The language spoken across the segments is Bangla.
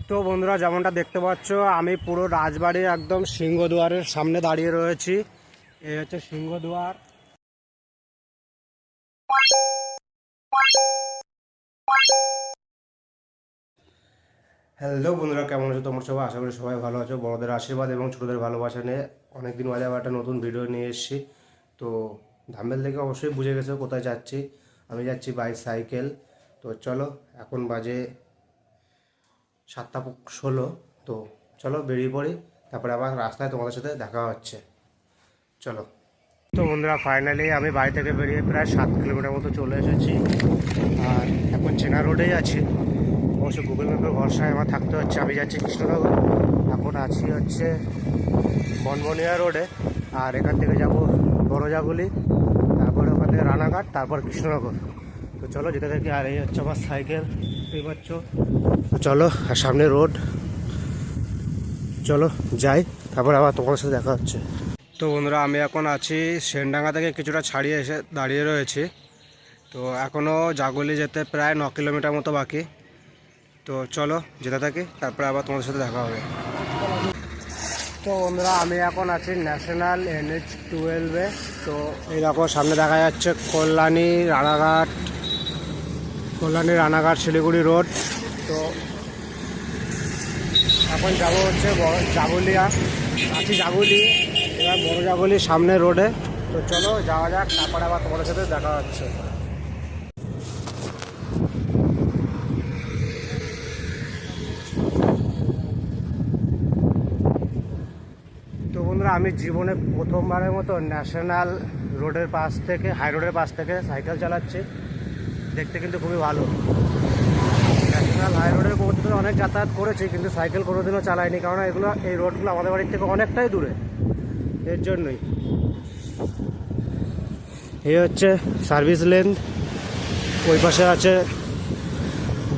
তো বন্ধুরা, যেমনটা দেখতে পাচ্ছ আমি পুরো রাজবাড়ির একদম সিংহদুয়ারের সামনে দাঁড়িয়ে রয়েছি। এই হচ্ছে সিংহদুয়ার। হ্যালো বন্ধুরা, কেমন আছো তোমরা সবাই? আশা করি সবাই ভালো আছো। বড়দের আশীর্বাদ এবং ছোটদের ভালোবাসা নিয়ে অনেকদিন বাদে আবার একটা নতুন ভিডিও নিয়ে এসেছি। তো থাম্বনেল থেকে অবশ্যই বুঝে গেছো কোথায় যাচ্ছি। আমি যাচ্ছি বাই সাইকেল। তো চলো, এখন বাজে 7:16। তো চলো বেরিয়ে পড়ি, তারপরে আবার রাস্তায় তোমাদের সাথে দেখা হচ্ছে। চলো। তো বন্ধুরা, ফাইনালি আমি বাড়ি থেকে বেরিয়ে প্রায় 7 কিলোমিটার মতো চলে এসেছি। আর এখন চেনা রোডেই আছি। অবশ্য গুগল ম্যাপের ভরসায় আমার থাকতে হচ্ছে। আমি যাচ্ছি কৃষ্ণনগর, এখন আছি হচ্ছে বনবনিয়া রোডে। আর এখান থেকে যাব বড়জাগুলি, তারপরে ওখান থেকে রানাঘাট, তারপর কৃষ্ণনগর। তো চলো যেতে থাকি। আর এই হচ্ছে আমার সাইকেল, দেখতে পাচ্ছ। তো চলো, আর সামনে রোড, চলো যাই, তারপর আবার তোমার সাথে দেখা হচ্ছে। তো বন্ধুরা, আমি এখন আছি সেনডাঙ্গা থেকে কিছুটা ছাড়িয়ে এসে দাঁড়িয়ে রয়েছি। তো এখনও জাগুলি যেতে প্রায় 9 কিলোমিটার মতো বাকি। তো চলো যেতে থাকি, তারপরে আবার তোমাদের সাথে দেখা হবে। তো বন্ধুরা, আমি এখন আছি ন্যাশনাল NH-12-এ। তো এই দেখো সামনে দেখা যাচ্ছে কল্যাণী রানাঘাট শিলিগুড়ি রোড। তো এখন যাবো হচ্ছে জাগুলিয়া, আছি জাগুলি, এবার বড় জাগুলির সামনে রোডে। তো চলো যাওয়া যাক, তারপরে আবার তোমাদের সাথে দেখা হচ্ছে। তো বন্ধুরা, আমি জীবনে প্রথমবারের মতো ন্যাশনাল রোডের পাশ থেকে, হাই রোডের পাশ থেকে সাইকেল চালাচ্ছি। দেখতে কিন্তু খুবই ভালো। ন্যাশনাল হাই রোডের মধ্যে অনেক যাতায়াত করেছি, কিন্তু সাইকেল কোনোদিনও চালাইনি, কারণ এই রোডগুলো আমাদের বাড়ির থেকে অনেকটাই দূরে। এর জন্যই এই হচ্ছে সার্ভিস লেন। ওই পাশে আছে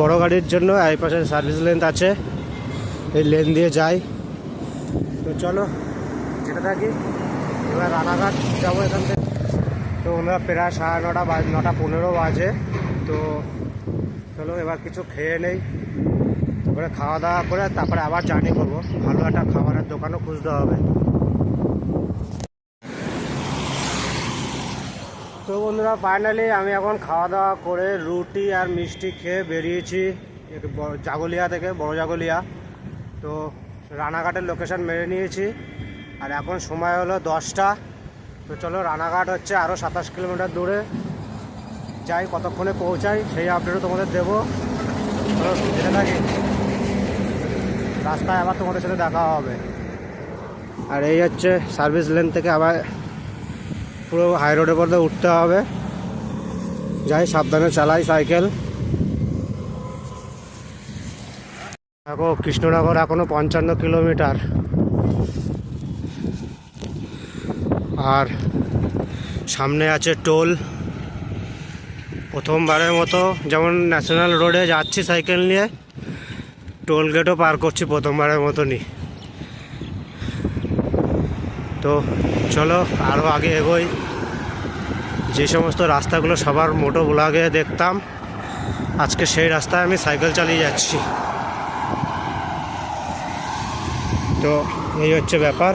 বড় গাড়ির জন্য, আর এই পাশে সার্ভিস লেন আছে। এই লেন দিয়ে যাই। তো চলো যেতে থাকি। এবার রানাঘাট যাবো এখান থেকে। তো আমরা প্রায় 9:30 বাজে। তো চলো এবার কিছু খেয়ে নেই, তারপরে খাওয়া দাওয়া করে তারপরে আবার জার্নি করবো। ভালো একটা খাবারের দোকানও খুঁজতে হবে। তো বন্ধুরা, ফাইনালি আমি এখন খাওয়া দাওয়া করে রুটি আর মিষ্টি খেয়ে বেরিয়েছি জাগুলিয়া থেকে, বড় জাগুলিয়া। তো রানাঘাটের লোকেশন মেরে নিয়েছি। আর এখন সময় হলো 10টা। তো চলো, রানাঘাট হচ্ছে আরও 27 কিলোমিটার দূরে। যাই, কতক্ষণে পৌঁছাই সেই আপডেটও তোমাদের দেবো। চলো যেতে থাকি, রাস্তায় আবার তোমাদের সাথে দেখা হবে। আর এই হচ্ছে সার্ভিস লেন থেকে আবার পুরো হাই রোডের পর্দে উঠতে হবে। যাই, সাবধানে চালাই সাইকেল। দেখো কৃষ্ণনগর এখনো 55 কিলোমিটার। আর সামনে আছে টোল। প্রথমবারের মতো যেমন ন্যাশনাল রোডে যাচ্ছি সাইকেল নিয়ে, টোল গেটও পার করছি প্রথমবারের মতনই। তো চলো আরও আগে এগোই। যে সমস্ত রাস্তাগুলো সবার মোটো ব্লগে দেখতাম, আজকে সেই রাস্তায় আমি সাইকেল চালিয়ে যাচ্ছি। তো এই হচ্ছে ব্যাপার।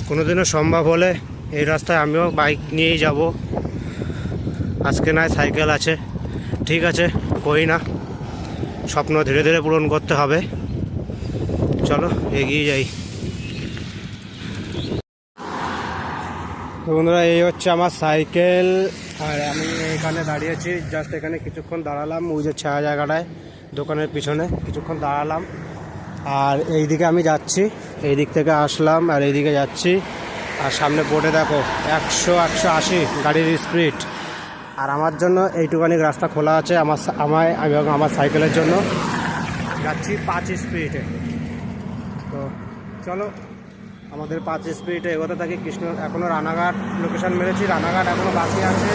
কোনোদিনও সম্ভব হলে এই রাস্তায় আমিও বাইক নিয়েই যাব। আজকে নয় সাইকেল আছে, ঠিক আছে, কই না, স্বপ্ন ধীরে ধীরে পূরণ করতে হবে। চলো এগিয়ে যাই। তো বন্ধুরা, এই হচ্ছে আমার সাইকেল। আর আমি এখানে দাঁড়িয়েছি, জাস্ট এখানে কিছুক্ষণ দাঁড়ালাম, ওই যে ছায়া জায়গাটায় দোকানের পিছনে কিছুক্ষণ দাঁড়ালাম। আর এই দিকে আমি যাচ্ছি, এই দিক থেকে আসলাম আর এই দিকে যাচ্ছি। আর সামনে বোর্ডে দেখো 100-180 গাড়ির স্পিড। আর আমার জন্য এইটুখানি রাস্তা খোলা আছে, আমার সাইকেলের জন্য যাচ্ছি 5 স্পিডে। তো চলো আমাদের 5 স্পিডে এগোতে থাকি। এখনও রানাঘাট লোকেশন মেরেছি, রানাঘাট এখনও বাকি আছে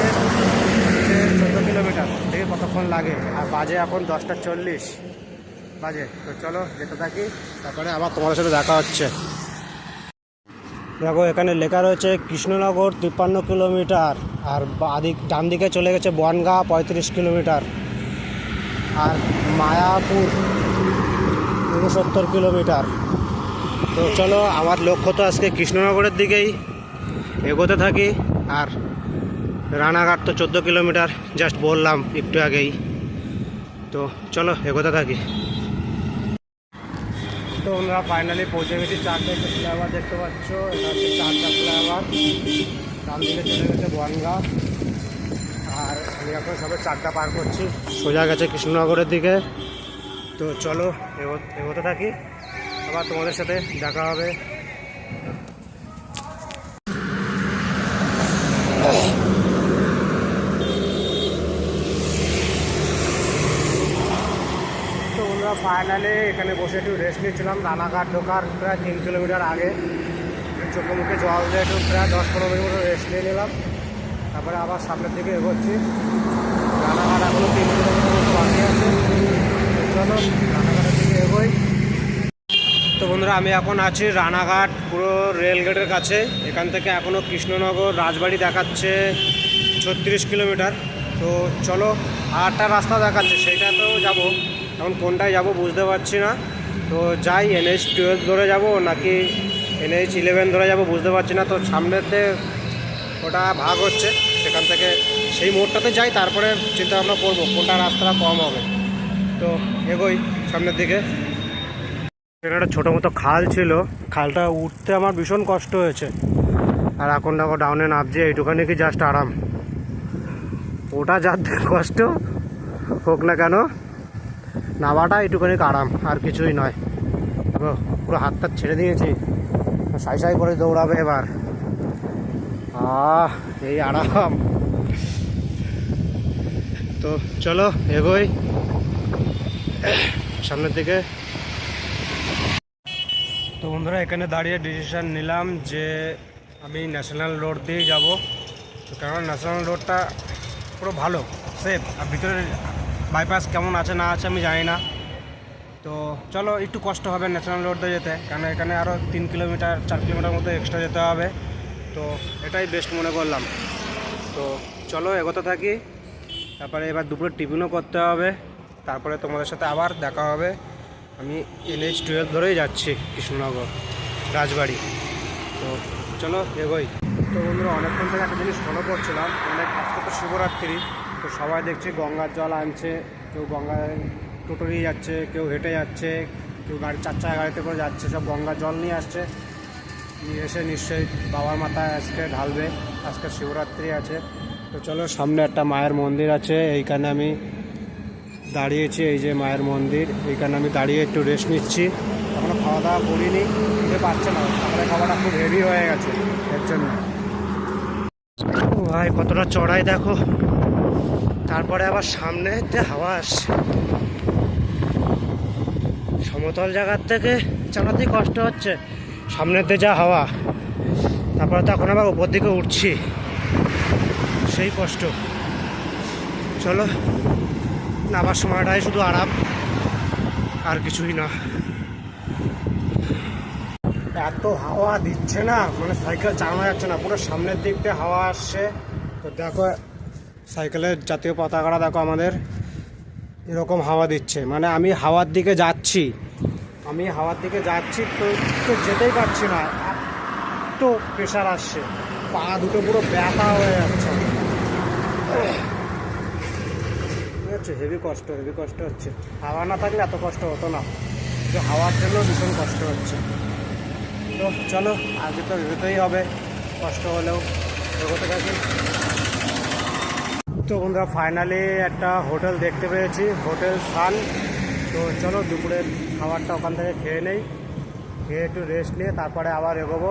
14 কিলোমিটার। দেখে কতক্ষণ লাগে। আর বাজে এখন 10:40 বাজে। তো চলো যেতে থাকি, তারপরে আবার তোমাদের সাথে দেখা হচ্ছে। দেখো এখানে লেখা রয়েছে কৃষ্ণনগর 53 কিলোমিটার, আর ডান দিকে চলে গেছে বনগাঁ 35 কিলোমিটার। আর মায়াপুর 69 কিলোমিটার। তো চলো, আমার লক্ষ্য তো আজকে কৃষ্ণনগরের দিকেই এগোতে থাকি। আর রানাঘাট তো 14 কিলোমিটার, জাস্ট বললাম একটু আগেই। তো চলো এগোতে থাকি। তো আমরা ফাইনালি পৌঁছে গেছি 4টা ফ্লাইওভার দেখতে পাচ্ছ। এটা হচ্ছে 4টা ফ্লাইওভার। ডান দিকে চলে গেছে বনগাঁ। আর আমি এখন সবে 4টা পার করছি, সোজা গেছে কৃষ্ণনগরের দিকে। তো চলো এগোতে থাকি, আবার তোমাদের সাথে দেখা হবে। তো আমরা ফাইনালি এখানে বসে একটু রেস্ট নিচ্ছিলাম। রানাঘাট ঢোকার প্রায় 3 কিলোমিটার আগে চোখে মুখে জল দিয়ে একটু প্রায় 10-15 মিনিট মতো রেস্ট নিয়ে নিলাম। তারপরে আবার সামনের দিকে এগোচ্ছি। রানাঘাট এখনও 3 কিলোমিটার মতো বাকি আছে। চলো রানাঘাটের দিকে এগোই। তো বন্ধুরা, আমি এখন আছি রানাঘাট পুরো রেলগেটের কাছে। এখান থেকে এখনও কৃষ্ণনগর রাজবাড়ি দেখাচ্ছে 36 কিলোমিটার। তো চলো, আরেকটা রাস্তা দেখাচ্ছে, সেইটাতেও যাবো। এখন কোনটায় যাব বুঝতে পারছি না। তো যাই, NH-12 ধরে যাব নাকি NH-11 ধরে যাব বুঝতে পারছি না। তো সামনেতে ওটা ভাগ হচ্ছে, সেখান থেকে সেই মোড়টাতে যাই, তারপরে চিন্তা ভাবনা করবো কোনটা রাস্তাটা কম হবে। তো এগোই সামনের দিকে। এখানে একটা ছোটো মতো খাল ছিল, খালটা উঠতে আমার ভীষণ কষ্ট হয়েছে। আর এখন দেখো ডাউনে নামছি, এইটুখানি কি জাস্ট আরাম। ওটা যার কষ্ট হোক না কেন, নামাটা এইটুখানি আরাম, আর কিছুই নয়। পুরো হাতটা ছেড়ে দিয়েছি, সাই সাই করে দৌড়াবে এবার। এই আরাম। তো চলো এগোই সামনের দিকে। তো বন্ধুরা, এখানে দাঁড়িয়ে ডিসিশান নিলাম যে আমি ন্যাশনাল রোড দিয়েই যাব। তো কারণ ন্যাশনাল রোডটা পুরো ভালো, সেফ। আর ভিতরে বাইপাস কেমন আছে না আছে আমি জানি না। তো চলো, একটু কষ্ট হবে ন্যাশনাল রোড দিয়ে যেতে, কারণ এখানে আরও 3 কিলোমিটার 4 কিলোমিটার মতো এক্সট্রা যেতে হবে। তো এটাই বেস্ট মনে করলাম। তো চলো এগোতে থাকি। তারপরে এবার দুপুরে টিফিনও করতে হবে, তারপরে তোমাদের সাথে আবার দেখা হবে। আমি NH-12 ধরেই যাচ্ছি কৃষ্ণনগর রাজবাড়ি। তো চলো এগোই। তো বন্ধুরা, অনেকক্ষণ থেকে একটা জিনিস ফলো করছিলাম, মানে আজকে তো শিবরাত্রি। তো সবাই দেখছি গঙ্গার জল আনছে, কেউ গঙ্গায় টোটো নিয়ে যাচ্ছে, কেউ হেঁটে যাচ্ছে, কেউ গাড়ি 4 চাকা গাড়িতে করে যাচ্ছে, সব গঙ্গার জল নিয়ে আসছে। নিয়ে এসে নিশ্চয়ই বাবার মাথায় আজকে ঢালবে, আজকে শিবরাত্রি আছে। তো চলো, সামনে একটা মায়ের মন্দির আছে, এইখানে আমি দাঁড়িয়েছি। এই যে মায়ের মন্দির, এইখানে আমি দাঁড়িয়ে একটু রেস্ট নিচ্ছি। এখনও খাওয়া দাওয়া করিনি, খেতে পারছে না, তারপরে খাওয়াটা খুব হেভি হয়ে গেছে এর জন্য। ভাই কতটা চড়াই দেখো, তারপরে আবার সামনে যে হাওয়া আসছে। সমতল জায়গার থেকে চালাতেই কষ্ট হচ্ছে, সামনেতে যা হাওয়া। তারপরে তো এখন আবার উপর দিকে উঠছি, সেই কষ্ট। চলো, নামার সময়টাই শুধু আরাম, আর কিছুই না। এত হাওয়া দিচ্ছে না, মানে সাইকেল চালানো যাচ্ছে না, পুরো সামনের দিকটা হাওয়া আসছে। তো দেখো সাইকেলের জাতীয় পতাকাটা দেখো আমাদের, এরকম হাওয়া দিচ্ছে। মানে আমি হাওয়ার দিকে যাচ্ছি, তো যেতেই পারছি না, এত প্রেশার আসছে, পা দুটো পুরো ব্যথা হয়ে যাচ্ছে। হেভি কষ্ট হচ্ছে। হাওয়া না থাকলে এত কষ্ট হতো না, কিন্তু হাওয়ার জন্য ভীষণ কষ্ট হচ্ছে। তো চলো, আগে তো এগোতেই হবে, কষ্ট হলেও এগোতে থাকি। তো বন্ধুরা, ফাইনালি একটা হোটেল দেখতে পেয়েছি, হোটেল সান। তো চলো দুপুরের খাবারটা ওখান থেকে খেয়ে নেই, খেয়ে একটু রেস্ট নিয়ে তারপরে আবার এগোবো।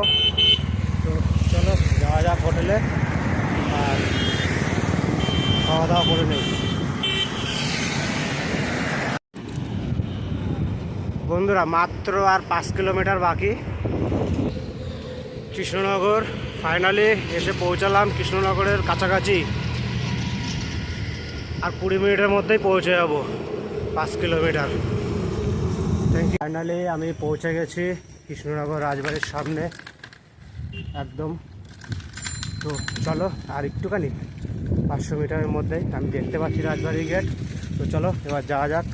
তো চলো যাওয়া যাক হোটেলে, আর খাওয়া দাওয়া করে নেই। বন্ধুরা, মাত্র আর 5 কিলোমিটার বাকি কৃষ্ণনগর। ফাইনালি এসে পৌঁছালাম কৃষ্ণনগরের কাছাকাছি, আর 20 মিনিটের মধ্যেই পৌঁছে যাব 5 কিলোমিটার। Thank you. ফাইনালি আমি পৌঁছে গেছি কৃষ্ণনগর রাজবাড়ির সামনে একদম। তো চলো আর একটুখানি 500 মিটারের মধ্যেই আমি দেখতে পাচ্ছি রাজবাড়ি গেট। তো চলো এবার যাওয়া যাক।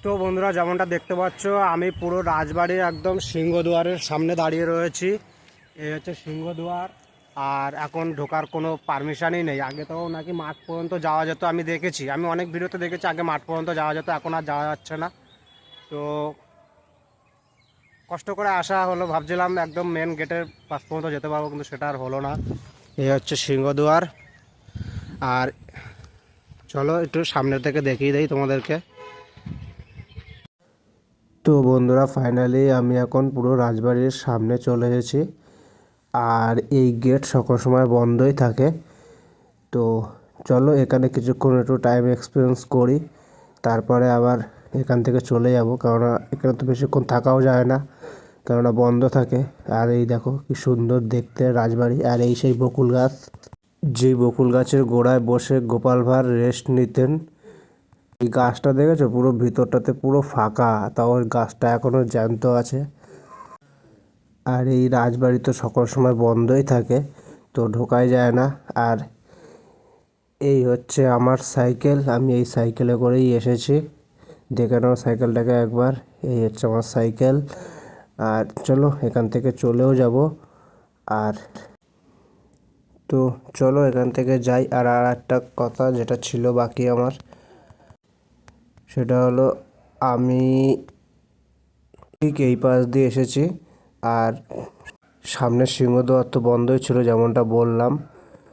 তো বন্ধুরা, যেমনটা দেখতে পাচ্ছ আমি পুরো রাজবাড়ির একদম সিংহদুয়ারের সামনে দাঁড়িয়ে রয়েছি। এই হচ্ছে সিংহদুয়ার। আর এখন ঢোকার কোনো পারমিশনই নেই। আগে তো নাকি মাঠ পর্যন্ত যাওয়া যেত, আমি দেখেছি, আমি অনেক ভিডিওতে দেখেছি আগে মাঠ পর্যন্ত যাওয়া যেত, এখন আর যাওয়া যাচ্ছে না। তো কষ্ট করে আসা হলো, ভাবছিলাম একদম মেন গেটের পাশ পর্যন্ত যেতে পারবো, কিন্তু সেটা আর হলো না। এই হচ্ছে সিংহদুয়ার। আর চলো একটু সামনের থেকে দেখিয়ে দেই তোমাদেরকে। তো বন্ধুরা, ফাইনালি আমি এখন পুরো রাজবাড়ির সামনে চলে এসেছি। আর এই গেট সকল সময় বন্ধই থাকে। তো চলো এখানে কিছুক্ষণ একটু টাইম এক্সপিরিয়েন্স করি, তারপরে আবার এখান থেকে চলে যাব, কেননা এখানে তো বেশিক্ষণ থাকাও যায় না, কেননা বন্ধ থাকে। আর এই দেখো কি সুন্দর দেখতে রাজবাড়ি। আর এই সেই বকুল গাছ, যেই বকুল গাছের গোড়ায় বসে গোপাল ভাঁড় রেস্ট নিতেন। এই গাছটা দেখেছো, পুরো ভিতরটাতে পুরো ফাঁকা, তাও ওই গাছটা এখনো জ্যান্ত আছে। আর এই রাজবাড়ি তো সকল সময় বন্ধই থাকে, তো ঢোকাই যায় না। আর এই হচ্ছে আমার সাইকেল, আমি এই সাইকেলে করেই এসেছি। দেখে নাও সাইকেলটাকে একবার। এই হচ্ছে আমার সাইকেল। আর চলো এখান থেকে চলেও যাব। আর তো চলো এখান থেকে যাই। আর একটা কথা যেটা ছিল বাকি আমার, সেটা হলো আমি ঠিক এই পাশ দিয়ে এসেছি। আর সামনের সিংহদ্বার তো বন্ধই ছিল, যেমনটা বললাম।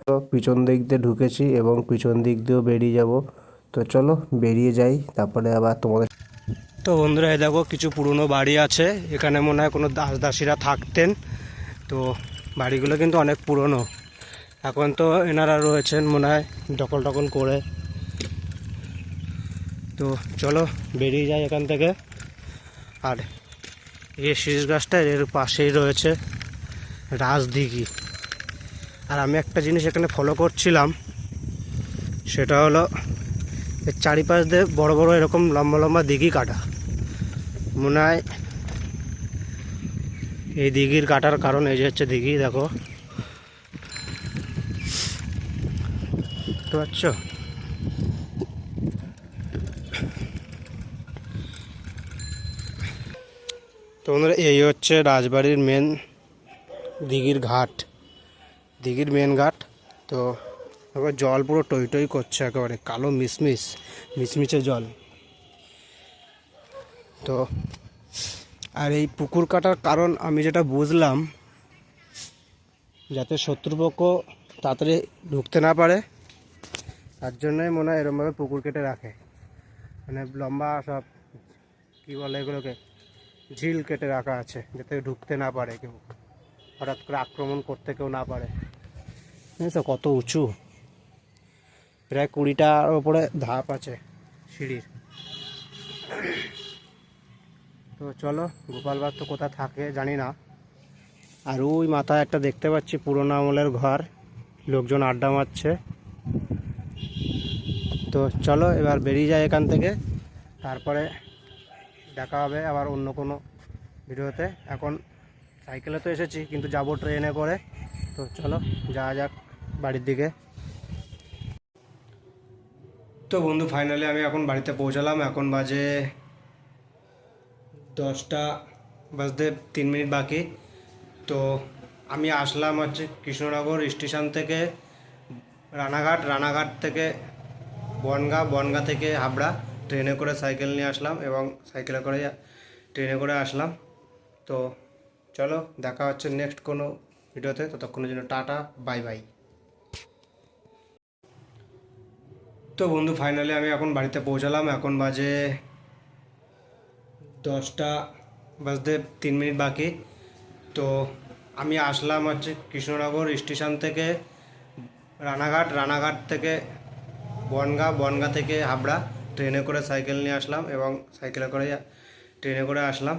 তো পিছন দিক দিয়ে ঢুকেছি এবং পিছন দিক দিয়েও বেরিয়ে যাব। তো চলো বেরিয়ে যাই, তারপরে আবার তোমাদের। তো বন্ধুরা, এই দেখো কিছু পুরনো বাড়ি আছে। এখানে মনে হয় কোনো দাস দাসীরা থাকতেন। তো বাড়িগুলো কিন্তু অনেক পুরনো। এখন তো এনারা রয়েছেন মনে হয় দখল টকল করে। তো চলো বেরিয়ে যাই এখান থেকে। আর এই শীষ গাছটা এর পাশেই রয়েছে রাজদিঘি। আর আমি একটা জিনিস এখানে ফলো করছিলাম, সেটা হলো এর চারিপাশ দিয়ে বড় বড় এরকম লম্বা লম্বা দিঘি কাটা। মনে হয় এই দিঘির কাটার কারণ এই যে হচ্ছে দিঘি, দেখো বুঝতে পারছো। তো বন্ধুরা, এই হচ্ছে রাজবাড়ির মেন দিঘির ঘাট, দিঘির মেন ঘাট। তো এবার জল পুরো টই টই করছে, একেবারে কালো মিচমিচে জল। তো আর এই পুকুর কাটার কারণ আমি যেটা বুঝলাম, যাতে শত্রুপক্ষ তাড়াতাড়ি ঢুকতে না পারে, তার জন্যই মনে হয় এরমভাবে পুকুর কেটে রাখে। মানে লম্বা সব কী বলে এগুলোকে, ঝিল কেটে রাখা আছে, যাতে ঢুকতে না পারে কেউ, হঠাৎ করে আক্রমণ করতে কেউ না পারে। বুঝেছো কত উঁচু, প্রায় 20টার ওপরে ধাপ আছে সিঁড়ির। তো চলো, গোপাল ভাঁড় তো কোথায় থাকে জানি না। আর ওই মাথায় একটা দেখতে পাচ্ছি পুরোনো আমলের ঘর, লোকজন আড্ডা মারছে। তো চলো এবার বেরিয়ে যায় এখান থেকে, তারপরে দেখা হবে আবার অন্য কোনো ভিডিওতে। এখন সাইকেলে তো এসেছি, কিন্তু যাব ট্রেনে করে। তো চলো যাওয়া যাক বাড়ির দিকে। তো বন্ধু, ফাইনালি আমি এখন বাড়িতে পৌঁছালাম। এখন বাজে 10:03 বাকি। তো আমি আসলাম হচ্ছে কৃষ্ণনগর স্টেশন থেকে রানাঘাট থেকে বনগাঁ থেকে হাবড়া, ট্রেনে করে সাইকেল নিয়ে আসলাম এবং সাইকেলে করে ট্রেনে করে আসলাম। তো চলো দেখা হচ্ছে নেক্সট কোনো ভিডিওতে, ততক্ষণের জন্য টাটা, বাই বাই। তো বন্ধু, ফাইনালি আমি এখন বাড়িতে পৌঁছালাম। এখন বাজে 10:03 বাকি। তো আমি আসলাম হচ্ছে কৃষ্ণনগর স্টেশন থেকে রানাঘাট, রানাঘাট থেকে বনগাঁ, বনগাঁ থেকে হাবড়া। ট্রেনে করে সাইকেল নিয়ে আসলাম এবং সাইকেলে করে ট্রেনে করে আসলাম।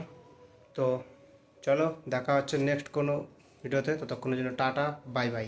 তো চলো দেখা হচ্ছে নেক্সট কোনো ভিডিওতে, ততক্ষণের জন্য টাটা, বাই বাই।